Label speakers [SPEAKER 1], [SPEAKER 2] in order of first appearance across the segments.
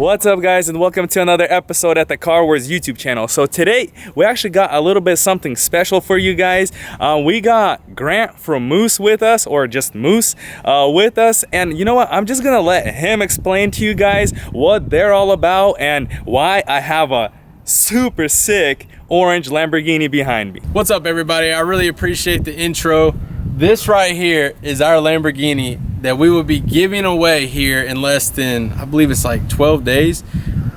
[SPEAKER 1] What's up, guys, and welcome to another episode at the Car Wars YouTube channel. So today we actually got a little bit something special for you guys. We got Grant from Moose with us, or just Moose with us, and you know what, I'm just gonna let him explain to you guys what they're all about and why I have a super sick orange Lamborghini behind me.
[SPEAKER 2] What's up, everybody? I really appreciate the intro. This right here is our Lamborghini that we will be giving away here in less than, I believe it's like 12 days.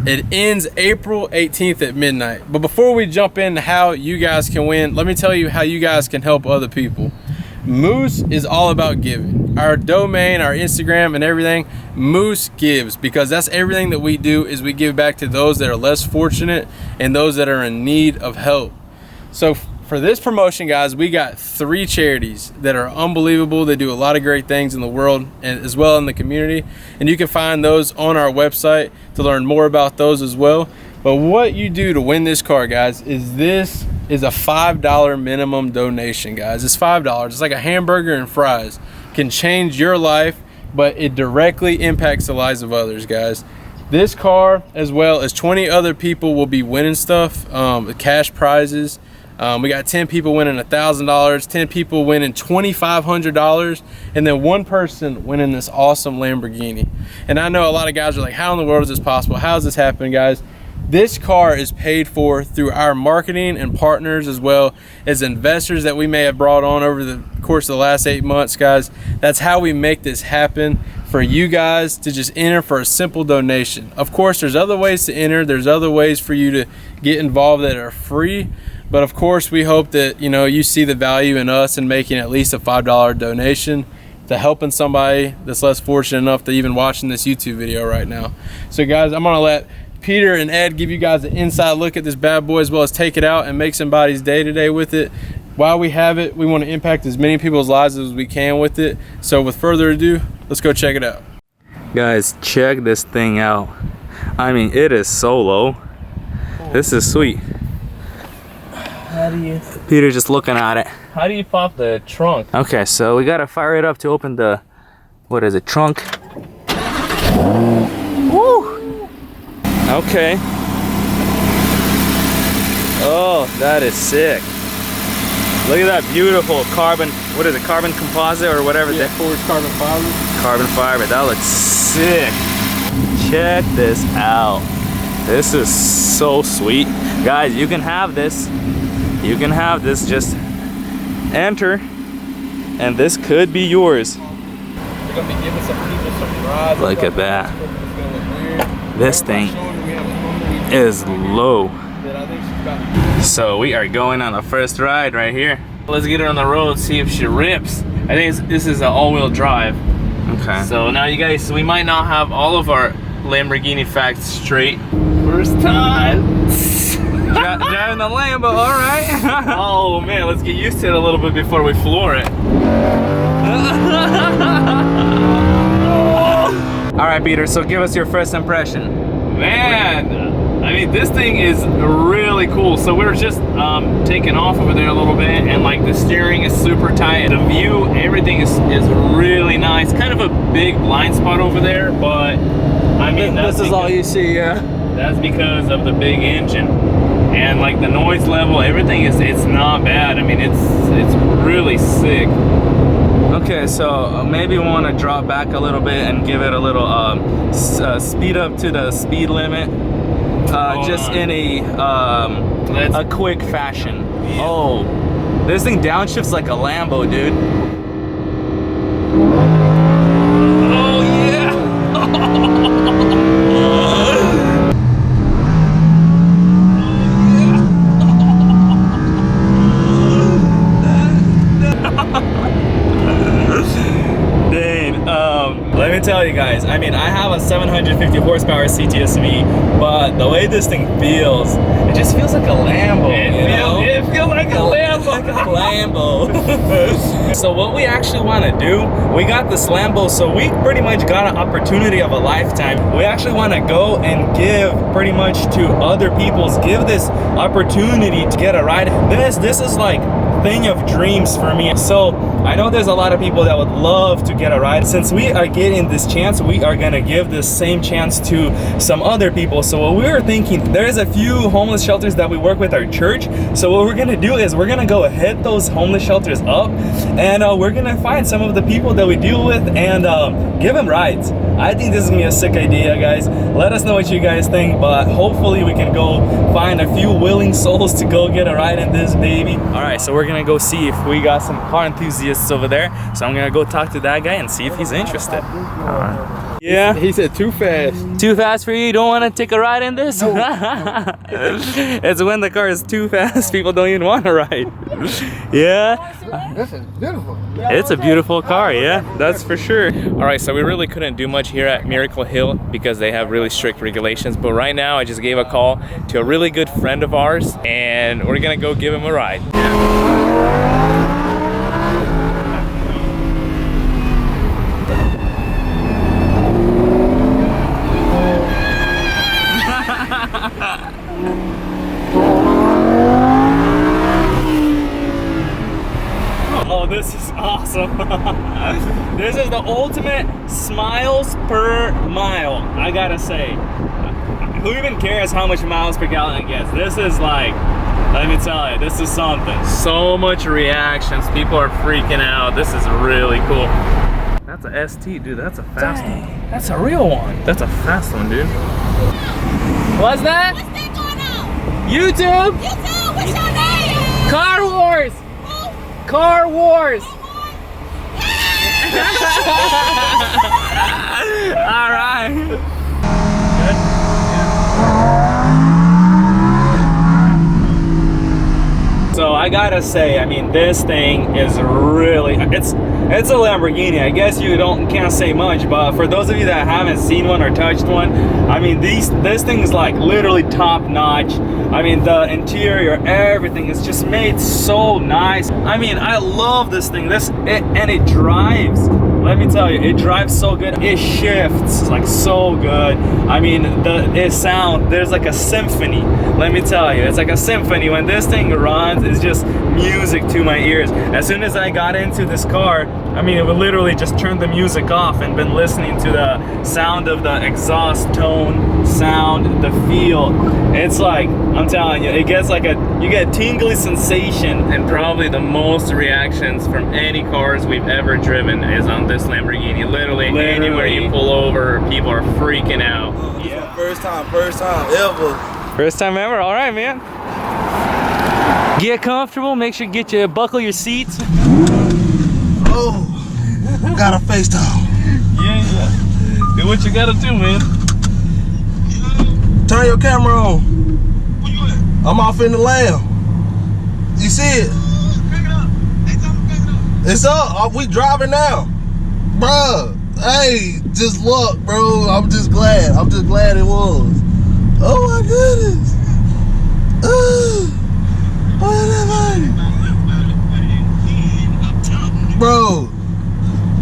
[SPEAKER 2] It ends April 18th at midnight. But before we jump into how you guys can win, let me tell you how you guys can help other people. Moose is all about giving. Our domain, our Instagram and everything, Moose gives, because that's everything that we do is we give back to those that are less fortunate and those that are in need of help. So for this promotion, guys, we got 3 charities that are unbelievable. They do a lot of great things in the world and as well in the community. And you can find those on our website to learn more about those as well. But what you do to win this car, guys, is this is a $5 minimum donation, guys. It's $5. It's like a hamburger and fries. It can change your life, but it directly impacts the lives of others, guys. This car, as well as 20 other people, will be winning stuff, cash prizes. We got 10 people winning $1,000, 10 people winning $2,500, and then 1 person winning this awesome Lamborghini. And I know a lot of guys are like, how in the world is this possible? How is this happening, guys? This car is paid for through our marketing and partners, as well as investors that we may have brought on over the course of the last 8 months, guys. That's how we make this happen for you guys to just enter for a simple donation. Of course, there's other ways to enter. There's other ways for you to get involved that are free. But of course, we hope that, you know, you see the value in us and making at least a $5 donation to helping somebody that's less fortunate enough to even watching this YouTube video right now. So guys, I'm gonna let Peter and Ed give you guys an inside look at this bad boy, as well as take it out and make somebody's day today with it. While we have it, we want to impact as many people's lives as we can with it. So with further ado, let's go check it out.
[SPEAKER 1] Guys, check this thing out. I mean, it is so low. This is sweet.
[SPEAKER 3] How do you?
[SPEAKER 1] Peter just looking at it.
[SPEAKER 3] How do you pop the trunk?
[SPEAKER 1] Okay, so we gotta fire it up to open the, what is it, trunk? Woo! Okay. Oh, that is sick. Look at that beautiful carbon, what is it, carbon composite or whatever?
[SPEAKER 2] Yeah, forged carbon fiber.
[SPEAKER 1] Carbon fiber, that looks sick. Check this out. This is so sweet. Guys, you can have this. You can have this, just enter, and this could be yours.
[SPEAKER 2] We're gonna be giving some people some rides.
[SPEAKER 1] Look at that. This thing is low. So we are going on the first ride right here.
[SPEAKER 3] Let's get her on the road, see if she rips. I think this is an all-wheel drive.
[SPEAKER 1] Okay.
[SPEAKER 3] So now you guys, we might not have all of our Lamborghini facts straight. First time.
[SPEAKER 1] Driving the Lambo, all right.
[SPEAKER 3] Oh man, let's get used to it a little bit before we floor it.
[SPEAKER 1] All right, Peter, so give us your first impression.
[SPEAKER 3] Man, I mean, this thing is really cool. So we're just taking off over there a little bit, and like the steering is super tight. The view, everything is really nice. Kind of a big blind spot over there, but I mean,
[SPEAKER 1] this is all you see, yeah.
[SPEAKER 3] That's because of the big engine, and like the noise level, everything is, it's not bad. I mean, it's really sick.
[SPEAKER 1] Okay, so maybe we want to drop back a little bit and give it a little speed up to the speed limit, just in a quick fashion.
[SPEAKER 3] Yeah.
[SPEAKER 1] Oh, this thing downshifts like a Lambo, dude.
[SPEAKER 3] Oh yeah.
[SPEAKER 1] Let me tell you guys, I mean, I have a 750 horsepower CTSV, but the way this thing feels, it just feels like a Lambo,
[SPEAKER 3] It feels like a Lambo.
[SPEAKER 1] Like a Lambo. So what we actually want to do, we got this Lambo, so we pretty much got an opportunity of a lifetime. We actually want to go and give pretty much to other people's, give this opportunity to get a ride. This is like thing of dreams for me. So I know there's a lot of people that would love to get a ride. Since we are getting this chance, we are gonna give this same chance to some other people. So what we were thinking, there's a few homeless shelters that we work with our church. So what we're gonna do is we're gonna go hit those homeless shelters up, and we're gonna find some of the people that we deal with and give them rides. I think this is gonna be a sick idea, guys. Let us know what you guys think, but hopefully we can go find a few willing souls to go get a ride in this baby. All right, so we're gonna go see if we got some car enthusiasts over there. So I'm gonna go talk to that guy and see if he's interested. Yeah.
[SPEAKER 2] He said too fast.
[SPEAKER 1] Too fast for you? You don't want to take a ride in this? No. It's when the car is too fast, people don't even want to ride. Yeah.
[SPEAKER 4] This is beautiful.
[SPEAKER 1] It's a beautiful car, yeah, that's for sure. All right, so we really couldn't do much here at Miracle Hill because they have really strict regulations. But right now, I just gave a call to a really good friend of ours, and we're gonna go give him a ride. Oh, this is awesome. This is the ultimate smiles per mile, I gotta say. Who even cares how much miles per gallon it gets? This is like, let me tell you, this is something. So much reactions, people are freaking out. This is really cool. That's a ST, dude, that's a fast one. That's a real one. That's a fast one, dude. What's that?
[SPEAKER 5] What's that going on?
[SPEAKER 1] YouTube?
[SPEAKER 5] YouTube, what's your name?
[SPEAKER 1] Car Wars!
[SPEAKER 5] Who?
[SPEAKER 1] Car Wars! All right. So I gotta say, I mean, this thing is really, it's a Lamborghini. I guess you can't say much, but for those of you that haven't seen one or touched one, I mean, this thing is like literally top notch. I mean, the interior, everything is just made so nice. I mean, I love this thing. And it drives. Let me tell you, it drives so good. It shifts like so good. I mean, there's like a symphony. Let me tell you, it's like a symphony. When this thing runs, it's just music to my ears. As soon as I got into this car, I mean, it would literally just turn the music off and been listening to the sound of the exhaust tone, sound, the feel. It's like, I'm telling you, it gets like you get a tingly sensation, and probably the most reactions from any cars we've ever driven is on this Lamborghini. Literally anywhere you pull over, people are freaking out.
[SPEAKER 4] Yeah. First time ever.
[SPEAKER 1] First time ever, all right, man. Get comfortable, make sure you buckle your seats.
[SPEAKER 4] Oh, got a FaceTime.
[SPEAKER 3] Yeah. Do what you gotta do, man.
[SPEAKER 4] Turn your camera on. Where you at? I'm off in the lab. You see it? Pick it up. Hey, tell me pick it up. It's up. We driving now. Bruh. Hey, just look, bro. I'm just glad it was. Oh my goodness.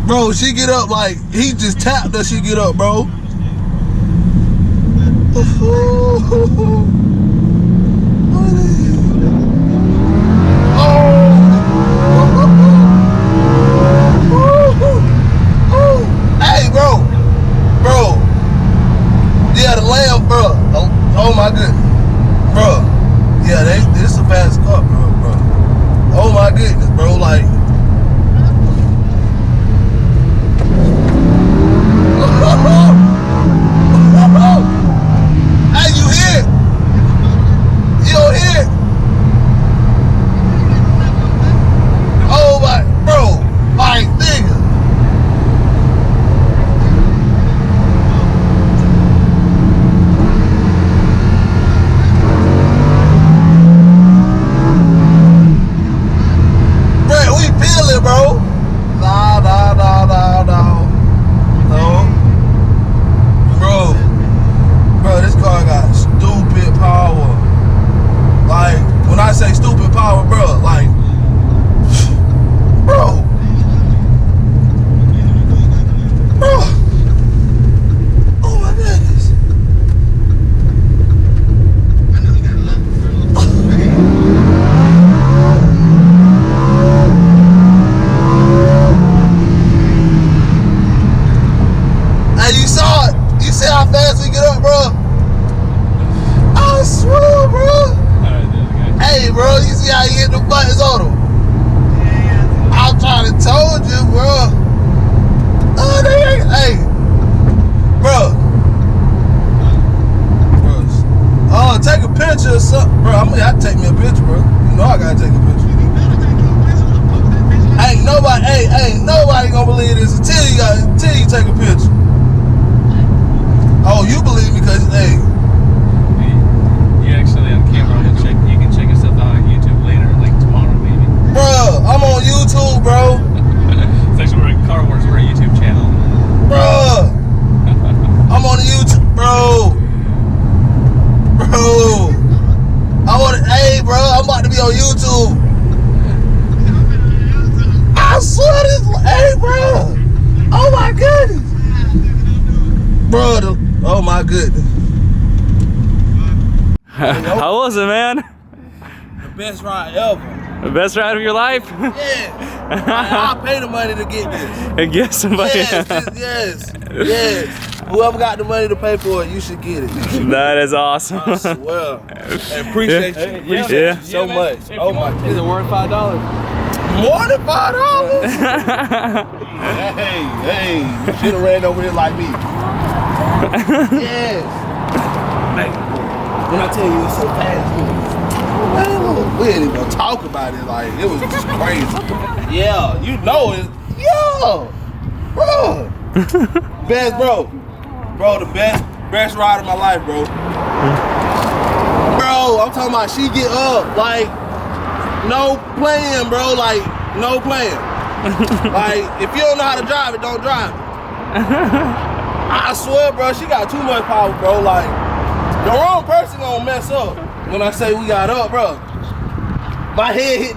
[SPEAKER 4] Bro, she get up like he just tapped her. She get up, bro. Hey, bro. Yeah, the lamb, bro. Oh my goodness, bro. Yeah, this is a fast car, bro. Oh my goodness, bro. Like. Hey, you hear it? You don't hear it? Oh my, bro, like nigga. picture, bro. I mean, I take me a picture, bro. You know I gotta take a picture. Ain't nobody gonna believe this until you take a picture. Oh, you believe me because hey.
[SPEAKER 3] You actually on camera. You can check yourself out on YouTube later, like tomorrow maybe.
[SPEAKER 4] Bro, I'm on YouTube, bro.
[SPEAKER 3] It's actually we're at Car Wars. We're a YouTube channel.
[SPEAKER 4] Bro, I'm on YouTube, bro. Hey, bro, I'm about to be on YouTube. I swear this, hey, bro. Oh my goodness, bro. Oh my goodness.
[SPEAKER 1] How was it, man?
[SPEAKER 4] The best ride ever.
[SPEAKER 1] The best ride of your life?
[SPEAKER 4] Yeah. I'll pay the money to get this.
[SPEAKER 1] And get somebody.
[SPEAKER 4] Yes. Whoever got the money to pay for it, you should get it.
[SPEAKER 1] That is awesome.
[SPEAKER 4] I swear. And appreciate you.
[SPEAKER 1] Yeah.
[SPEAKER 4] You so much. Oh my God.
[SPEAKER 2] Is it worth $5?
[SPEAKER 4] More than $5? Hey, you should have ran over here like me. Yes. When I tell you it's so fast, man, we ain't even gonna talk about it. Like, it was just crazy. Yeah, you know it. Yeah, bro. Bro, the best ride of my life, bro. Bro, I'm talking about she get up, like, no playing, bro, like, no playing. Like, if you don't know how to drive it, don't drive it. I swear, bro, she got too much power, bro. Like, the wrong person gonna mess up when I say we got up, bro. My head hit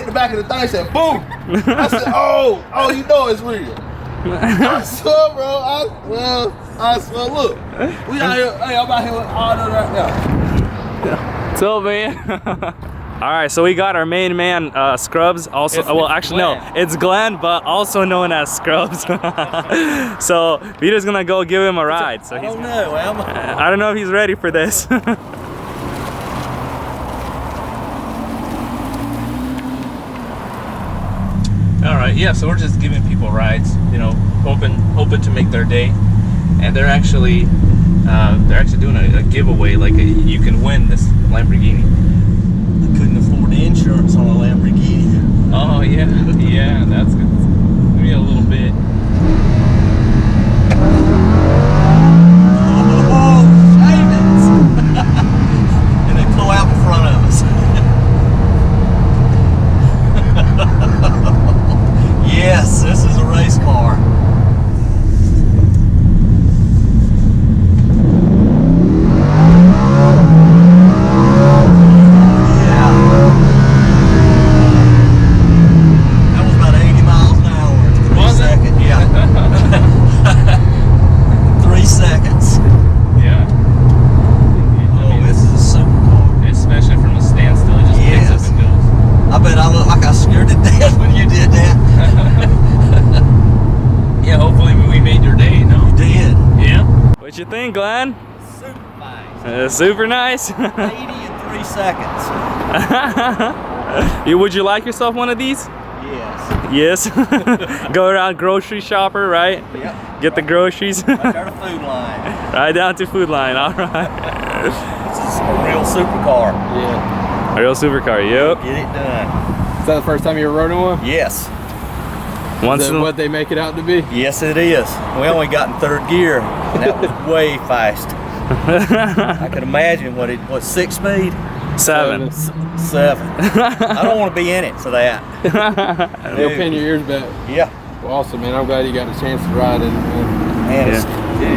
[SPEAKER 4] the back of the thing, said boom. I said, oh, you know it's real. I swear, bro. I swear, look. We out here, hey, I'm out here with all that right now.
[SPEAKER 1] What's up, man? All right, so we got our main man, Scrubs. Also, well, actually, no, it's Glenn, but also known as Scrubs. So Peter's gonna go give him a ride. So
[SPEAKER 4] I don't know,
[SPEAKER 1] I don't know if he's ready for this.
[SPEAKER 3] All right, yeah. So we're just giving people rides, you know, hoping to make their day, and they're actually doing a giveaway. Like you can win this Lamborghini.
[SPEAKER 6] I couldn't afford the insurance on a Lamborghini.
[SPEAKER 3] Oh yeah, that's good. Maybe a little bit.
[SPEAKER 6] Oh, shame it! And they pull out in front of us. Yes, this is a race car.
[SPEAKER 1] What you think, Glenn?
[SPEAKER 6] Super nice.
[SPEAKER 1] Super nice.
[SPEAKER 6] 80 in 3 seconds.
[SPEAKER 1] Would you like yourself one of these?
[SPEAKER 6] Yes.
[SPEAKER 1] Yes. Go around grocery shopper, right?
[SPEAKER 6] Yep.
[SPEAKER 1] Get the groceries.
[SPEAKER 6] Right there to Food Line.
[SPEAKER 1] Right down to Food Line. All right.
[SPEAKER 6] This is a real supercar.
[SPEAKER 2] Yeah.
[SPEAKER 1] A real supercar. Yep.
[SPEAKER 6] Get it done.
[SPEAKER 2] Is that the first time you ever rode in one?
[SPEAKER 6] Yes.
[SPEAKER 1] Once
[SPEAKER 2] Is that what they make it out to be?
[SPEAKER 6] Yes, it is. We only got in third gear, and that was way fast. I can imagine what 6 speed?
[SPEAKER 1] 7.
[SPEAKER 6] 7. I don't want to be in it for that.
[SPEAKER 2] They'll pin your ears back.
[SPEAKER 6] Yeah.
[SPEAKER 2] Well, awesome, man. I'm glad you got a chance to ride it.
[SPEAKER 6] Man, it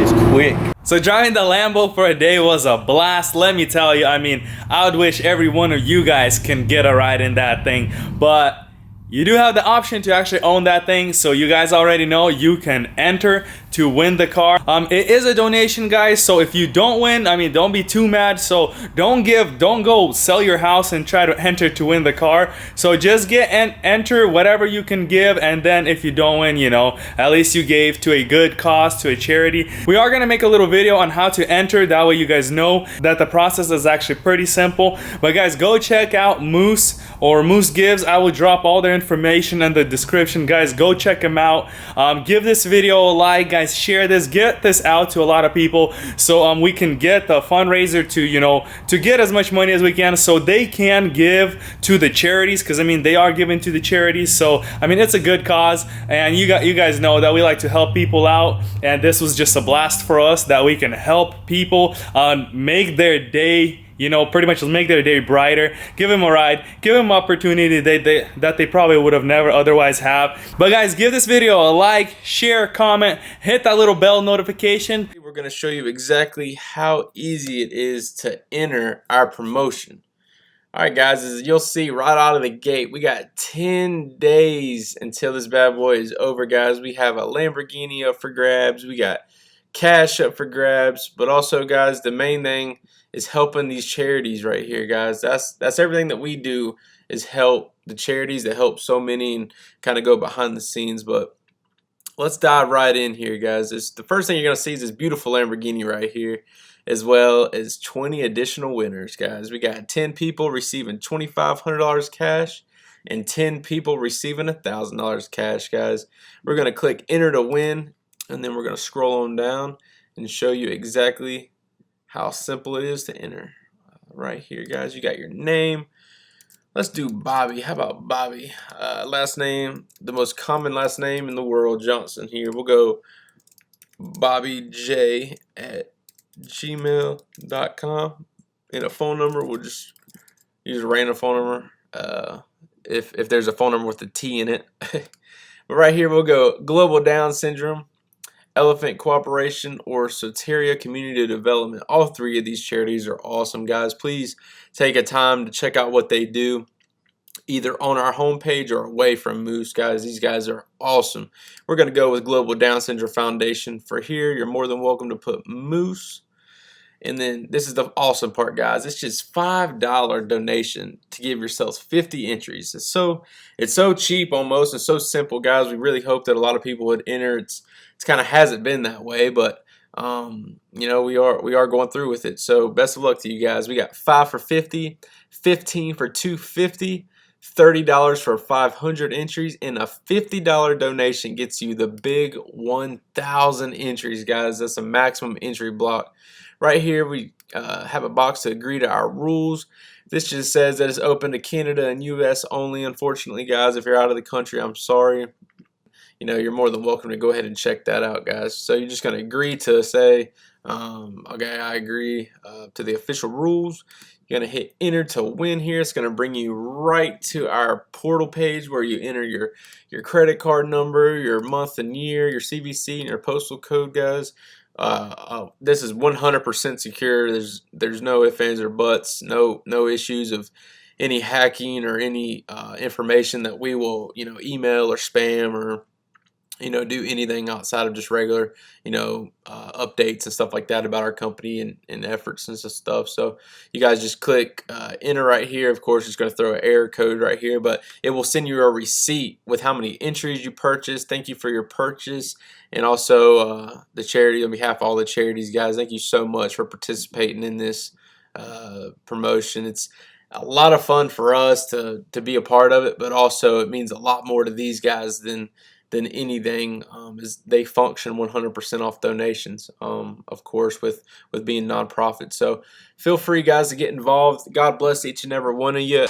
[SPEAKER 6] is quick.
[SPEAKER 1] So driving the Lambo for a day was a blast, let me tell you. I mean, I would wish every one of you guys can get a ride in that thing, but you do have the option to actually own that thing, so you guys already know you can enter to win the car. It is a donation, guys, so if you don't win, I mean, don't be too mad. So don't go sell your house and try to enter to win the car. So just get and enter whatever you can give, and then if you don't win, you know, at least you gave to a good cause, to a charity. We are gonna make a little video on how to enter, that way you guys know that the process is actually pretty simple. But guys, go check out Moose or Moose Gives. I will drop all their information in the description. Guys, go check them out. Give this video a like, guys. guys share this, get this out to a lot of people, so we can get the fundraiser to, you know, to get as much money as we can, so they can give to the charities, because I mean they are giving to the charities. So I mean it's a good cause, and you guys know that we like to help people out, and this was just a blast for us that we can help people make their day, you know, pretty much make their day brighter, give them a ride, give them opportunity that they probably would have never otherwise have. But guys, give this video a like, share, comment, hit that little bell notification.
[SPEAKER 2] We're going to show you exactly how easy it is to enter our promotion. Alright guys, as you'll see right out of the gate, we got 10 days until this bad boy is over, guys. We have a Lamborghini up for grabs, we got cash up for grabs, but also guys, the main thing is helping these charities right here, guys. That's everything that we do, is help the charities that help so many and kind of go behind the scenes. But let's dive right in here, guys. The first thing you're going to see is this beautiful Lamborghini right here, as well as 20 additional winners, guys. We got 10 people receiving $2,500 cash and 10 people receiving $1,000 cash, guys. We're going to click enter to win, and then we're going to scroll on down and show you exactly how simple it is to enter. Right here, guys, you got your name. Let's do Bobby. How about Bobby? Last name, the most common last name in the world, Johnson here. We'll go bobbyj@gmail.com. And a phone number, we'll just use a random phone number. If there's a phone number with a T in it. But right here, we'll go Global Down Syndrome, Elephant Cooperation, or Soteria Community Development. All three of these charities are awesome, guys. Please take a time to check out what they do, either on our homepage or away from Moose, guys. These guys are awesome. We're going to go with Global Down Syndrome Foundation. For here, you're more than welcome to put Moose. And then this is the awesome part, guys. It's just $5 donation to give yourselves 50 entries. It's so cheap almost, and so simple, guys. We really hope that a lot of people would enter. It's kind of hasn't been that way, but you know, we are going through with it. So best of luck to you guys. We got 5 for 50, 15 for 250, $30 for 500 entries, and a $50 donation gets you the big 1,000 entries, guys. That's a maximum entry block. Right here, we have a box to agree to our rules. This just says that it's open to Canada and US only. Unfortunately, guys, if you're out of the country, I'm sorry. You know, you're more than welcome to go ahead and check that out, guys. So you're just going to agree to say, okay, I agree to the official rules. You're going to hit enter to win here. It's going to bring you right to our portal page where you enter your credit card number, your month and year, your CVC, and your postal code, guys. This is 100% secure. There's no ifs, ands, or buts. No issues of any hacking or any information that we will, you know, email or spam or, you know, do anything outside of just regular, you know, updates and stuff like that about our company and efforts and stuff. So you guys just click enter right here. Of course, it's going to throw an error code right here, but it will send you a receipt with how many entries you purchased. Thank you for your purchase. And also the charity, on behalf of all the charities, guys, thank you so much for participating in this promotion. It's a lot of fun for us to be a part of it, but also it means a lot more to these guys than anything, as they function 100% off donations, of course, with being nonprofit. So feel free, guys, to get involved. God bless each and every one of you.